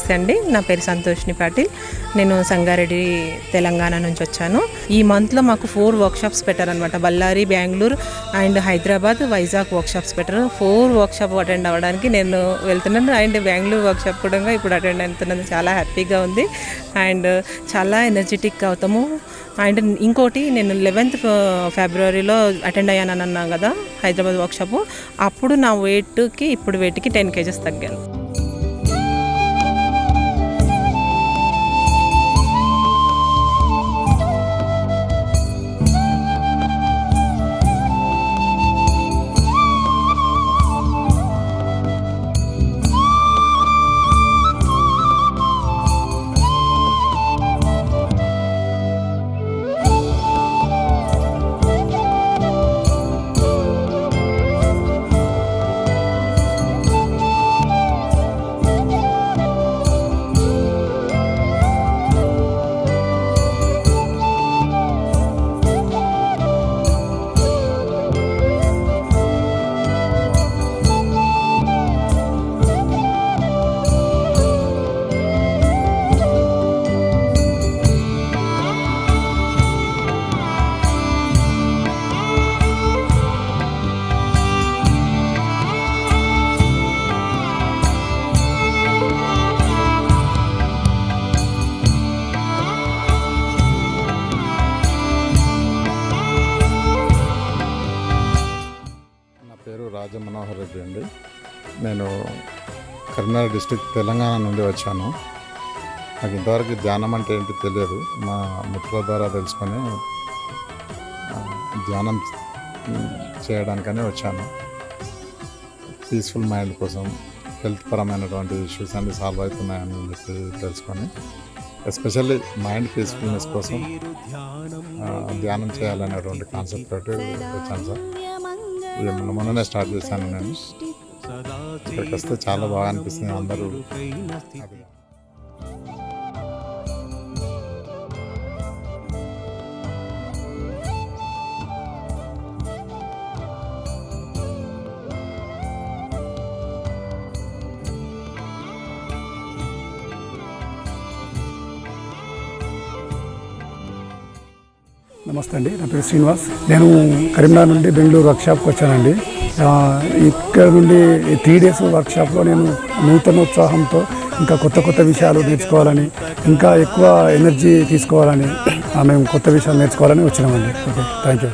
నమస్తే అండి, నా పేరు సంతోష్ని పాటిల్. నేను సంగారెడ్డి తెలంగాణ నుంచి వచ్చాను. ఈ మంత్లో మాకు 4 వర్క్షాప్స్ పెట్టారనమాట. బళ్ళారి, బెంగళూరు అండ్ హైదరాబాద్, వైజాగ్ వర్క్షాప్స్ పెట్టారు. 4 వర్క్షాప్ అటెండ్ అవ్వడానికి నేను వెళ్తున్నాను. అండ్ బెంగళూరు వర్క్షాప్ కూడా ఇప్పుడు అటెండ్ అవుతున్నాను. చాలా హ్యాపీగా ఉంది అండ్ చాలా ఎనర్జెటిక్ అవుతాము. అండ్ ఇంకోటి, నేను 11th ఫిబ్రవరిలో అటెండ్ అయ్యాను అన్నాను కదా హైదరాబాద్ వర్క్షాప్. అప్పుడు నా వెయిట్కి ఇప్పుడు వెయిట్కి 10 kgs తగ్గాను. రెడ్డి అండి. నేను కరీంనగర్ డిస్ట్రిక్ట్ తెలంగాణ నుండి వచ్చాను. నాకు ఇంతవరకు ధ్యానం అంటే ఏంటి తెలియదు. మా మిత్రుల ద్వారా తెలుసుకొని ధ్యానం చేయడానికని వచ్చాను. పీస్ఫుల్ మైండ్ కోసం, హెల్త్ పరమైనటువంటి ఇష్యూస్ అన్ని సాల్వ్ అవుతున్నాయని చెప్పి తెలుసుకొని, ఎస్పెషల్లీ మైండ్ పీస్ఫుల్నెస్ కోసం ధ్యానం చేయాలనేటువంటి కాన్సెప్ట్ తోటి వచ్చాను సార్. మొన్ననే స్టార్ట్ చేశాను నేను. ఇక్కడికి వస్తే చాలా బాగా అనిపిస్తుంది. అందరూ నమస్తే అండి, నా పేరు శ్రీనివాస్. నేను కరీంనగర్ నుండి బెంగళూరు వర్క్షాప్కి వచ్చానండి. ఇక్కడ నుండి 3 days వర్క్షాప్లో నేను నూతన ఉత్సాహంతో ఇంకా కొత్త కొత్త విషయాలు నేర్చుకోవాలని, ఇంకా ఎక్కువ ఎనర్జీ తీసుకోవాలని, మేము కొత్త విషయాలు నేర్చుకోవాలని వచ్చినామండి. Okay, thank you.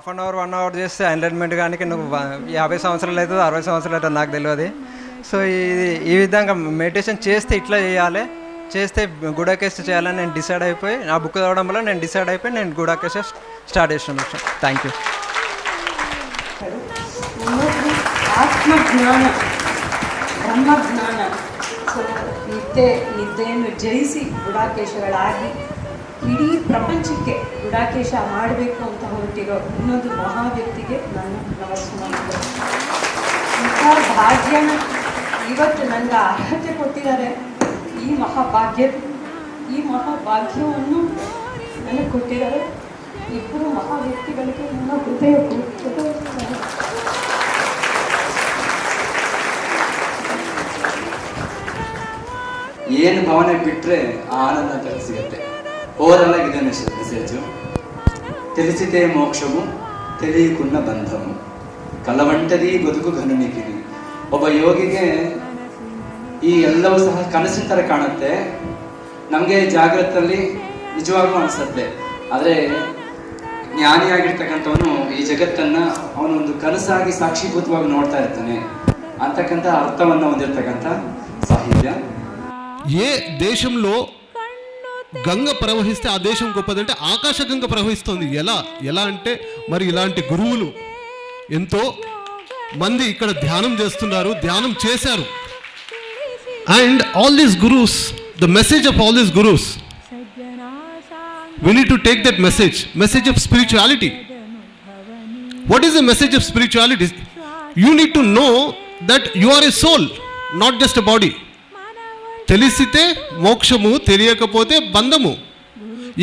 Half an hour 1 hour చేస్తే ఎన్లైట్మెంట్ కానీ నువ్వు 50 సంవత్సరాలు అవుతుంది 60 సంవత్సరాలు అవుతుంది నాకు తెలియదు. సో ఈ విధంగా మెడిటేషన్ చేస్తే ఇట్లా చేయాలి, చేస్తే గుడాకేశ చేయాలని నేను డిసైడ్ అయిపోయి, నా బుక్ చదవడం వల్ల నేను డిసైడ్ అయిపోయి నేను గుడాకేశ స్టార్ట్ చేసిన. Thank you. ಆತ್ಮಜ್ಞಾನ ಬ್ರಹ್ಮಜ್ಞಾನ ಸೊ ನಿದ್ದೆಯನ್ನು ಜಯಿಸಿ ಗುಡಾಕೇಶಗಳಾಗಿ ಇಡೀ ಪ್ರಪಂಚಕ್ಕೆ ಗುಡಾಕೇಶ ಮಾಡಬೇಕು ಅಂತ ಹೊರಟಿರೋ ಇನ್ನೊಂದು ಮಹಾ ವ್ಯಕ್ತಿಗೆ ನಾನು ನಮಸ್ಕಾರ. ಇಂಥ ಭಾಗ್ಯನ ಇವತ್ತು ನನಗೆ ಅರ್ಹತೆ ಕೊಟ್ಟಿದ್ದಾರೆ. ಈ ಮಹಾಭಾಗ್ಯವನ್ನು ನನಗೆ ಕೊಟ್ಟಿದ್ದಾರೆ ಇಬ್ಬರು ಮಹಾ ವ್ಯಕ್ತಿಗಳಿಗೆ ನನ್ನ ಹೃದಯ. ಏನು ಭಾವನೆ ಬಿಟ್ಟರೆ ಆ ಆನಂದ ಅಂತ ಸಿಗುತ್ತೆ. ಓವರಾಲ್ ಆಗಿದೆ ಮೆಸೇಜು. తెలిసితే మోక్షము తెలియకున్న బంధము ಕಲವಂಟದಿ ಬದುಕು ಘನನಿಕಿರಿ. ಒಬ್ಬ ಯೋಗಿಗೆ ಈ ಎಲ್ಲವೂ ಸಹ ಕನಸಿನ ಥರ ಕಾಣುತ್ತೆ, ನಮಗೆ ಜಾಗ್ರತಲ್ಲಿ ನಿಜವಾಗ್ಲೂ ಅನಿಸುತ್ತೆ. ಆದರೆ ಜ್ಞಾನಿಯಾಗಿರ್ತಕ್ಕಂಥವನು ಈ ಜಗತ್ತನ್ನು ಅವನು ಒಂದು ಕನಸಾಗಿ ಸಾಕ್ಷೀಭೂತವಾಗಿ ನೋಡ್ತಾ ಇರ್ತಾನೆ ಅಂತಕ್ಕಂಥ ಅರ್ಥವನ್ನು ಹೊಂದಿರತಕ್ಕಂಥ ಸಾಹಿತ್ಯ. ఏ దేశంలో గంగ ప్రవహిస్తే ఆ దేశం గొప్పదంటే ఆకాశ గంగ ప్రవహిస్తుంది. ఎలా అంటే మరి ఇలాంటి గురువులు ఎంతో మంది ఇక్కడ ధ్యానం చేస్తున్నారు, ధ్యానం చేశారు. And all these gurus, the message of all these gurus, we need to take that message of spirituality. What is the message of spirituality? You need to know that you are a soul, not just a body. తెలిసితే మోక్షము, తెలియకపోతే బంధము.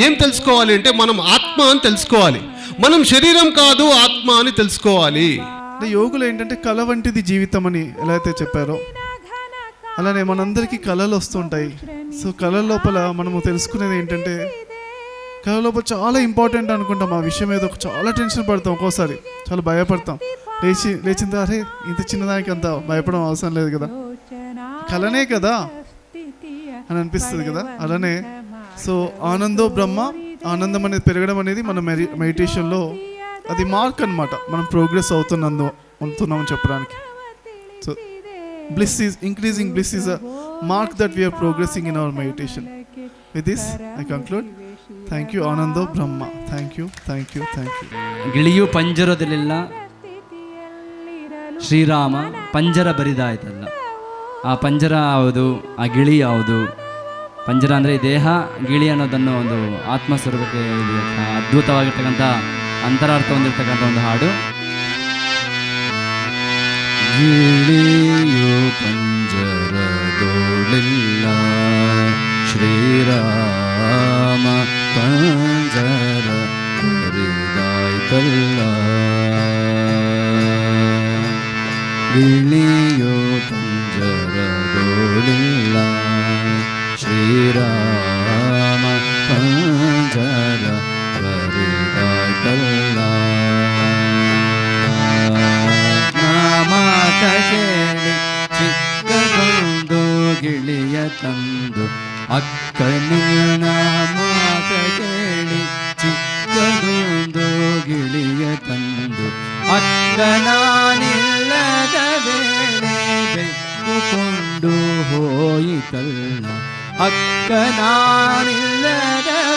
ఏం తెలుసుకోవాలి అంటే మనం ఆత్మ అని తెలుసుకోవాలి, మనం శరీరం కాదు ఆత్మ అని తెలుసుకోవాలి. అంటే యోగులు ఏంటంటే కళ వంటిది జీవితం అని ఎలా అయితే చెప్పారో అలానే మనందరికీ కళలు వస్తుంటాయి. సో కళల లోపల మనము తెలుసుకునేది ఏంటంటే కళ లోపల చాలా ఇంపార్టెంట్ అనుకుంటాం. ఆ విషయం ఏదో చాలా టెన్షన్ పడతాం, ఒక్కోసారి చాలా భయపడతాం. లేచిన అరే ఇంత చిన్నదానికి అంత భయపడడం అవసరం లేదు కదా, కళనే కదా అని అనిపిస్తుంది కదా. అలానే సో ఆనందో బ్రహ్మ, ఆనందం అనేది పెరగడం అనేది మన మెడిటేషన్లో అది మార్క్ అనమాట. మనం ప్రోగ్రెస్ అవుతున్నామని చెప్పడానికి. So bliss is increasing, bliss is a mark that we are progressing in our meditation. With this I conclude. Thank you Anando Brahma. Thank you. ಗಿಳಿಯು ಪಂಜರದಲ್ಲಿಲ್ಲ, ಶ್ರೀರಾಮ ಪಂಜರ ಬರಿದಾಯ್ತಲ್ಲ. ಆ ಪಂಜರ ಯಾವುದು, ಆ ಗಿಳಿ ಯಾವುದು? ಪಂಜರ ಅಂದರೆ ದೇಹ, ಗಿಳಿ ಅನ್ನೋದನ್ನು ಒಂದು ಆತ್ಮಸ್ವರೂಪಕ್ಕೆ ಅದ್ಭುತವಾಗಿರ್ತಕ್ಕಂಥ ಅಂತರಾರ್ಥ ಹೊಂದಿರತಕ್ಕಂಥ ಒಂದು ಹಾಡು. ಗಿಳಿಯು ಪಂಜರದೋಳಿಲ್ಲ, ಶ್ರೀರಾಮ ಪಂಜರ ಬರಿದಾಯ್ತಲ್ಲ. ಗಿಳಿಯು ಪಂಜರದೋಳಿಲ್ಲ, ಶ್ರೀರಾಮ ಪಂಜರ ಬರಿದಾಯ್ತಲ್ಲ. ಮಾತ ಕೇಳಿ ಚಿಕ್ಕದೊಂದು ಗಿಳಿಯ ತಂದು ಅಕ್ಕನಿನ ಮಾತ ಕೇಳಿ ಚಿಕ್ಕದೊಂದು ಗಿಳಿಯ ತಂದು ಅಕ್ಕನಾನಿಲ್ಲದ ವೇಳೆ ಬೆಕ್ಕುಕೊಂಡು ಹೋಯಿತಲ್ಲ. ಅಕ್ಕನಾನಿಲ್ಲದ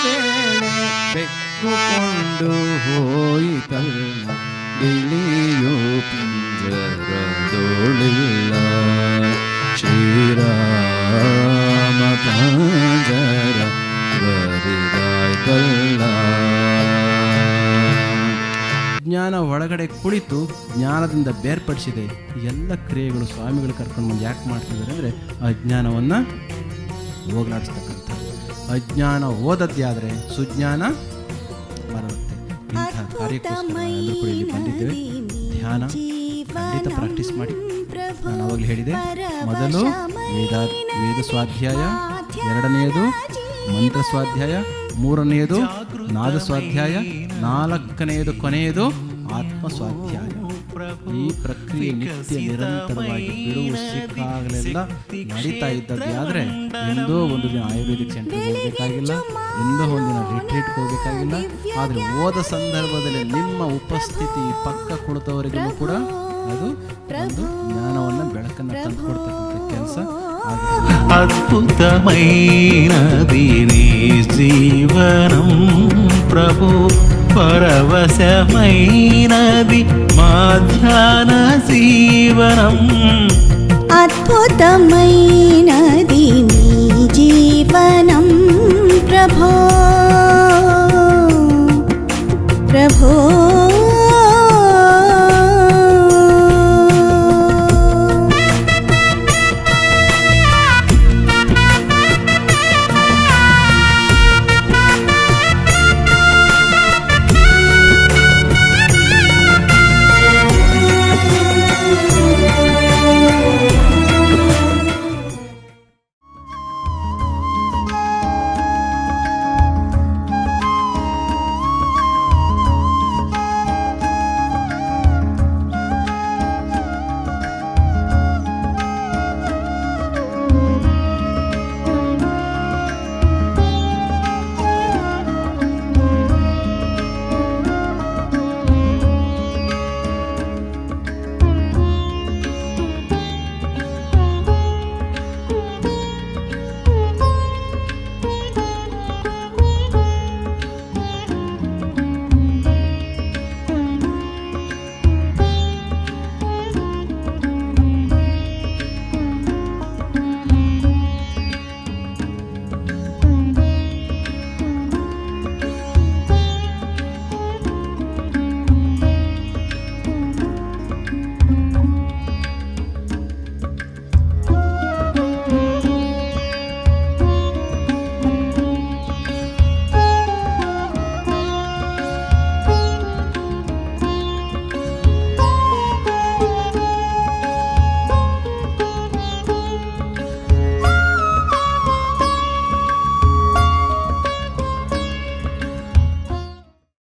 ವೇಳೆ ಬೆಕ್ಕುಕೊಂಡು ಹೋಯಿತಲ್ಲ. ಗಿಳಿಯು ಪಂಜರದೋಳಿಲ್ಲ, ಶ್ರೀರಾಮ ಪಂಜರ ಬರಿದಾಯ್ತಲ್ಲ. ಜ್ಞಾನ ಒಳಗಡೆ ಕುಳಿತು ಜ್ಞಾನದಿಂದ ಬೇರ್ಪಡಿಸಿದೆ. ಎಲ್ಲ ಕ್ರಿಯೆಗಳು ಸ್ವಾಮಿಗಳು ಕರ್ಕೊಂಡು ಬಂದು ಯಾಕೆ ಮಾಡ್ತಿದ್ದಾರೆ ಅಂದರೆ ಅಜ್ಞಾನವನ್ನು ಹೋಗಲಾಡಿಸ್ತಕ್ಕಂಥ. ಅಜ್ಞಾನ ಓದದ್ದೇ ಆದರೆ ಸುಜ್ಞಾನ ಬರುತ್ತೆ. ಇಂಥ ಕಾರ್ಯಕ್ಕೋಸ್ಕರ ಎಲ್ಲರೂ ಕೂಡ ಇಲ್ಲಿ ಬಂದಿದ್ದೇವೆ. ಧ್ಯಾನ ಖಂಡಿತ ಪ್ರಾಕ್ಟೀಸ್ ಮಾಡಿ. ನಾನು ಆವಾಗಲೇ ಹೇಳಿದೆ, ಮೊದಲು ವೇದ ಸ್ವಾಧ್ಯಾಯ, ಎರಡನೆಯದು ಮಂತ್ರ ಸ್ವಾಧ್ಯಾಯ, ಮೂರನೆಯದು ನಾದ ಸ್ವಾಧ್ಯಾಯ, ನಾಲ್ಕನೆಯದು ಕೊನೆಯದು ಆತ್ಮ ಸ್ವಾಧ್ಯಾಯ. ಈ ಪ್ರಕ್ರಿಯೆ ನಿತ್ಯ ನಿರಂತರವಾಗಿ ಬಿಡುವು ಸಿಕ್ಕಾಗಲೆಲ್ಲ ನಡೀತಾ ಇದ್ದದ್ದೇ ಆದರೆ ಎಂದೋ ಒಂದು ದಿನ ಆಯುರ್ವೇದಿಕ್ ಸೆಂಟರ್ಗೆ ಹೋಗಬೇಕಾಗಿಲ್ಲ, ಎಂದೋ ಒಂದಿನ ರಿಟ್ರೀಟ್ಗೆ ಹೋಗಬೇಕಾಗಿಲ್ಲ. ಆದರೆ ಹೋದ ಸಂದರ್ಭದಲ್ಲಿ ನಿಮ್ಮ ಉಪಸ್ಥಿತಿ ಪಕ್ಕ ಕುಳಿತವರಿಗೂ ಕೂಡ ಅದು ಒಂದು ಜ್ಞಾನವನ್ನು ಬೆಳಕನ್ನು ತಂದುಕೊಡ್ತಕ್ಕಂಥ ಕೆಲಸ ಆಗುತ್ತೆ. అద్భుతమైనది నీ జీవనం ప్రభు, పరవశమైనది మా ధ్యాన జీవనం. అద్భుతమైనది నీ జీవనం ప్రభో ప్రభో